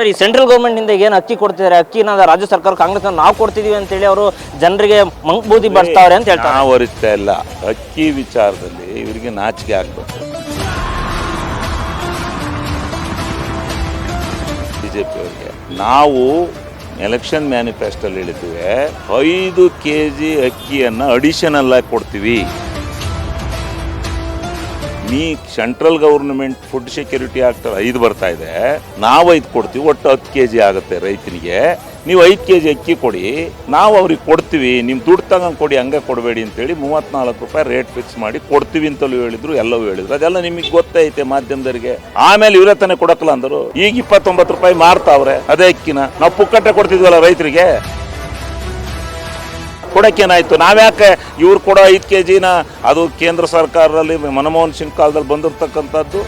Sir, ಈ central ಗೌರ್ಮೆಂಟ್ನಿಂದ ಏನು ಅಕ್ಕಿ ಕೊಡ್ತಿದ್ದಾರೆ, ಅಕ್ಕಿನ ರಾಜ್ಯ ಸರ್ಕಾರ ಕಾಂಗ್ರೆಸ್ ನಾವು ಕೊಡ್ತಿದೀವಿ ಅಂತೇಳಿ ಅವರು ಜನರಿಗೆ ಮಂಗ್ಬೂದಿ ಬರ್ತಾವ್ರೆ ಅಂತ ಹೇಳ್ತಾರೆ. ನಾವು ಅರಿತಾ ಇಲ್ಲ. ಅಕ್ಕಿ ವಿಚಾರದಲ್ಲಿ ಇವರಿಗೆ ನಾಚಿಕೆ ಆಗ್ಬೇಕು. ಬಿಜೆಪಿ ಅವರಿಗೆ ನಾವು ಎಲೆಕ್ಷನ್ ಮ್ಯಾನಿಫೆಸ್ಟೋಲ್ಲಿ ಹೇಳಿದ್ವಿ 5 kg ಅಕ್ಕಿಯನ್ನು ಅಡಿಷನಲ್ ಆಗಿ ಕೊಡ್ತೀವಿ. ನೀ central government food security act 5 ಬರ್ತಾ ಇದೆ, ನಾವು 5 ಕೊಡ್ತೀವಿ, ಒಟ್ಟು 10 kg ಆಗುತ್ತೆ ರೈತನಿಗೆ. ನೀವು 5 kg ಅಕ್ಕಿ ಕೊಡಿ, ನಾವು ಅವ್ರಿಗೆ ಕೊಡ್ತೀವಿ, ನಿಮ್ಮ ದುಡ್ಡು ತಗೊಂಡು ಕೊಡಿ, ಹಂಗೆ ಕೊಡಬೇಡಿ ಅಂತೇಳಿ 34 ರೂಪಾಯಿ ರೇಟ್ ಫಿಕ್ಸ್ ಮಾಡಿ ಕೊಡ್ತೀವಿ ಅಂತಲೂ ಹೇಳಿದ್ರು, ಎಲ್ಲವೂ ಹೇಳಿದ್ರು. ಅದೆಲ್ಲ ನಿಮಗೆ ಗೊತ್ತೈತೆ ಮಾಧ್ಯಮದವರಿಗೆ. ಆಮೇಲೆ ಇವರೇ ತಾನೇ ಕೊಡಕ್ಕಲ್ಲ ಅಂದರು. ಈಗ 29 ರೂಪಾಯಿ ಮಾರ್ತಾವ್ರೆ ಅದೇ ಅಕ್ಕಿನ. ನಾವು ಪುಕ್ಕಟ್ಟೆ ಕೊಡ್ತಿದ್ವಲ್ಲ ರೈತರಿಗೆ, ಕೊಡೋಕ್ಕೇನಾಯ್ತು? ನಾವ್ಯಾಕೆ ಇವ್ರು ಕೊಡೋ 5 kg ಅದು ಕೇಂದ್ರ ಸರ್ಕಾರದಲ್ಲಿ ಮನಮೋಹನ್ ಸಿಂಗ್ ಕಾಲದಲ್ಲಿ ಬಂದಿರತಕ್ಕಂಥದ್ದು.